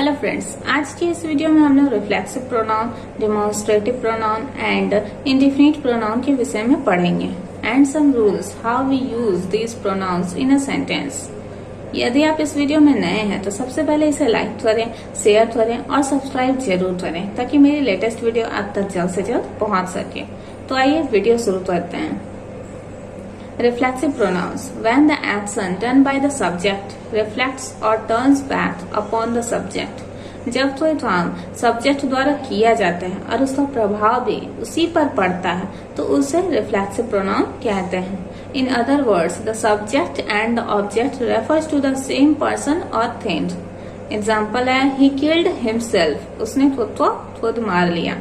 Hello friends, आज की इस वीडियो में हम लोग reflexive pronoun, demonstrative pronoun and indefinite pronoun के विषय में पढ़ेंगे and some rules how we use these pronouns in a sentence. यदि आप इस वीडियो में नए हैं तो सबसे पहले इसे लाइक करें, शेयर करें और सब्सक्राइब जरूर करें ताकि मेरी लेटेस्ट वीडियो आप तक जल्द से जल्द पहुंच सके। तो आइए वीडियो शुरू करते हैं। Reflexive pronouns when the action done by the subject reflects or turns back upon the subject। जब कोई काम सब्जेक्ट द्वारा किया जाता है और उसका प्रभाव भी उसी पर पड़ता है तो उसे रिफ्लेक्सिव प्रोनाउन कहते हैं। In other words the subject and the object refers to the same person और थिंग। एग्जाम्पल है ही किल्ड हिमसेल्फ, उसने खुद मार लिया।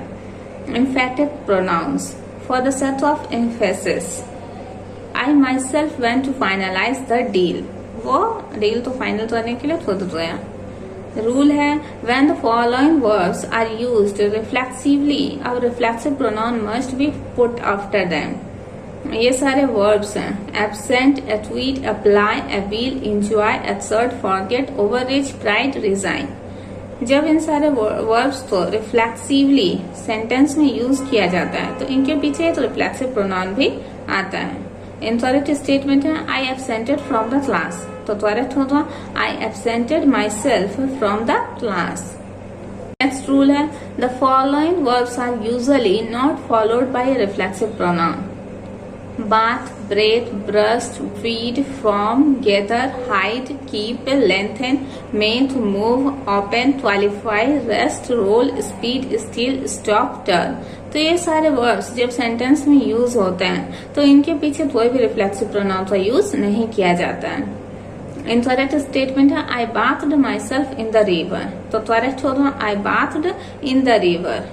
Emphatic pronouns for the sake of emphasis I myself went to finalize the deal। वो deal तो final करने के लिए खुद गया। रूल है when the following verbs are used reflexively, a reflexive pronoun must be put after them। ये सारे verbs हैं absent, atweet, apply, avail, enjoy, assert, forget, overreach, pride, resign। जब इन सारे verbs को reflexively सेंटेंस में यूज किया जाता है तो इनके पीछे एक रिफ्लेक्सिव प्रोनाउन भी आता है। इनकरेक्ट स्टेटमेंट है I absented from the class, तो त्वरित होगा I absented myself from the class. Next rule है the following verbs are usually not followed by reflexive pronoun. Bathe, breathe, burst, feed, form, gather, hide, keep, lengthen, make, move, open, qualify, rest, roll, speed, steal, stop, turn. तो ये सारे verbs जब sentence में use होते हैं तो इनके पीछे कोई भी रिफ्लेक्सिव प्रोनाउन का यूज नहीं किया जाता है। इनकरेक्ट स्टेटमेंट है I bathed myself in the river, तो करेक्ट होगा I bathed in the river.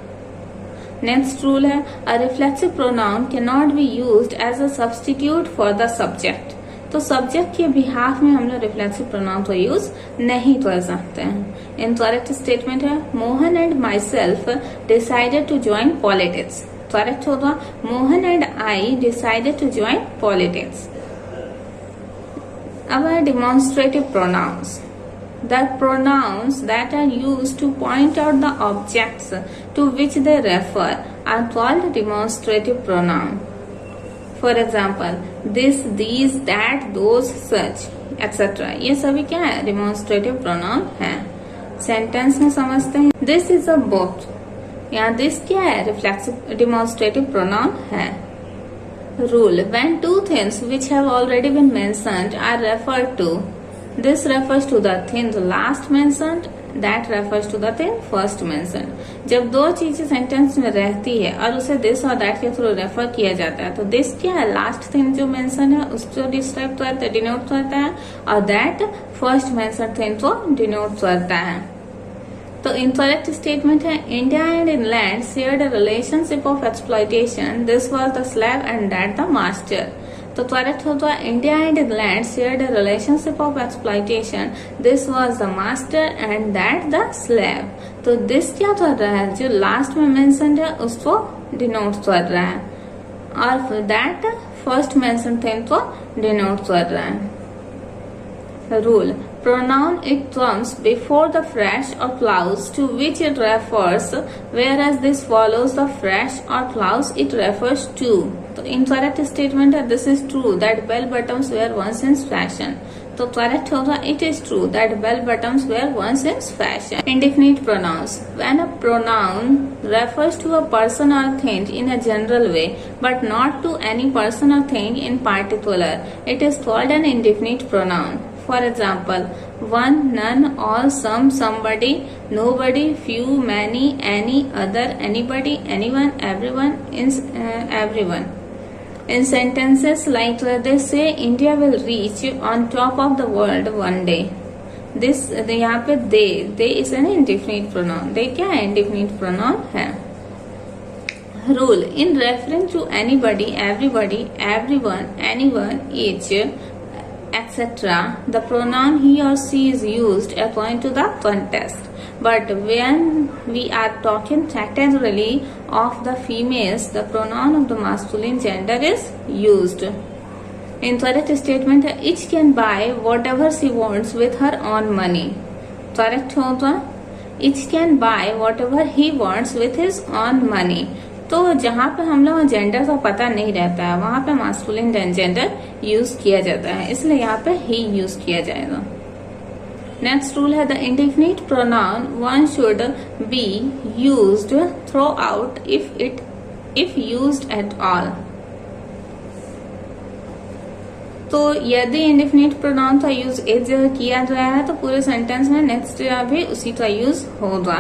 Next rule है a reflexive pronoun can not be used as a substitute for the subject. तो subject के behalf में हम लोग reflexive pronoun को use नहीं कर सकते हैं। इनकरेक्ट स्टेटमेंट है Mohan and myself decided to join politics, correct होगा Mohan and I decided to join politics. अब है demonstrative pronouns. The pronouns that are used to point out the objects to which they refer are called demonstrative pronoun। For example, this, these, that, those, such, etc. ये सभी क्या है? Demonstrative pronoun है। Sentence में समझते हैं This is a book, यहाँ this क्या है? Reflexive demonstrative pronoun है। Rule: when two things which have already been mentioned are referred to, this refers to the thing last mentioned, that refers to the thing first mentioned। जब दो चीजें sentence में रहती है और उसे this और that के थ्रू रेफर किया जाता है तो this क्या है? लास्ट थिंग जो मेंशन है उसको डिस्क्राइब करता है, डिनोट करता है, और that फर्स्ट मेंशन थिंग को डिनोट करता है। तो इनकरेक्ट स्टेटमेंट है India and England shared a relationship of exploitation, this was the slave and that the master. तो करेक्ट होगा India and England shared a relationship of exploitation, this was the master and that the slave. तो this क्या कर रहा है? जो last में mention है उसको डिनोट कर रहा है और फिर दैट फर्स्ट मेंशन थिंग को डिनोट कर रहा है। Rule: pronoun it comes before the fresh or close to which it refers, whereas this follows the fresh or close it refers to। तो incorrect statement है this is true that bell bottoms were once in fashion, तो correct होगा it is true that bell bottoms were once in fashion। Indefinite pronouns when a pronoun refers to a person or thing in a general way but not to any person or thing in particular, it is called an indefinite pronoun। For example, one, none, all, some, somebody, nobody, few, many, any, other, anybody, anyone, everyone, everyone। In sentences like they say India will reach on top of the world one day, this यहाँ पे they is an indefinite pronoun। they क्या है? indefinite pronoun है। Rule: in referring to anybody, everybody, everyone, anyone, each, etc., the pronoun he or she is used according to the context, but when we are talking categorically of the females, the pronoun of the masculine gender is used। Incorrect statement है each can buy whatever she wants with her own money, correct होगा Each can buy whatever he wants with his own money. तो जहाँ पे हम लोग gender का पता नहीं रहता है वहां पे मास्कुलिन जेंडर यूज किया जाता है, इसलिए यहाँ पे ही यूज किया जाएगा। नेक्स्ट रूल है the indefinite pronoun one should be used through out if used at all. तो यदि इंडेफिनिट प्रोनाउन का यूज एक जगह किया गया है तो पूरे सेंटेंस में नेक्स्ट जगह भी उसी का यूज होगा।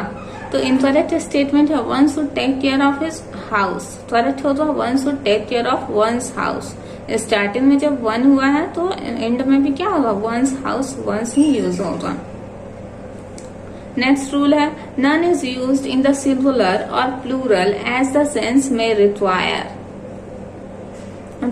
तो इनकरेक्ट स्टेटमेंट है one should take care of his house, correct होगा one should take care of one's house. Starting में जब वन हुआ है तो एंड में भी क्या होगा, वंस हाउस वंस ही यूज होगा। नेक्स्ट रूल है none is used in the singular और प्लूरल एज द सेंस में रिक्वायर।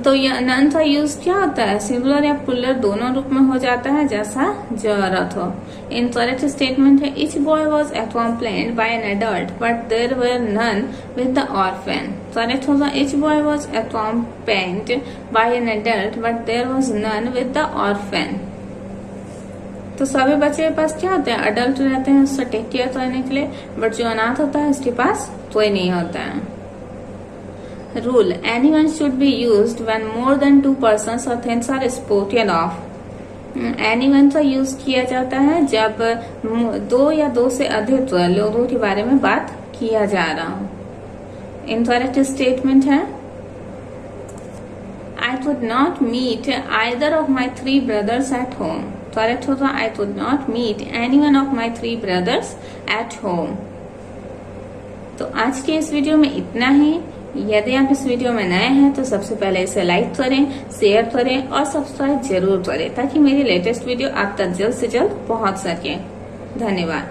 तो यह नन का यूज क्या होता है, सिंगुलर या प्लूरल दोनों रूप में हो जाता है जैसा जरूरत हो। इनकरेक्ट स्टेटमेंट है each boy was accompanied by an adult but there were none with the orphan. Correct होगा each boy was accompanied by an adult but there was none with the orphan. तो सभी बच्चे के पास क्या होते हैं, adult रहते हैं उससे टेक केयर करने के लिए, बट जो अनाथ होता है उसके पास कोई नहीं होता है। Rule anyone should be used when more than 2 persons or things are spoken of। Anyone का यूज किया जाता है जब 2 या 2 से अधिक लोगों के बारे में बात किया जा रहा हो। इनकरेक्ट स्टेटमेंट है I could not meet either of my 3 brothers at home. Correct होगा I could not meet anyone of my 3 brothers at home. तो आज के इस वीडियो में इतना ही। यदि आप इस वीडियो में नए हैं तो सबसे पहले इसे लाइक करें, शेयर करें और सब्सक्राइब जरूर करें ताकि मेरी लेटेस्ट वीडियो आप तक जल्द से जल्द पहुंच सके। धन्यवाद।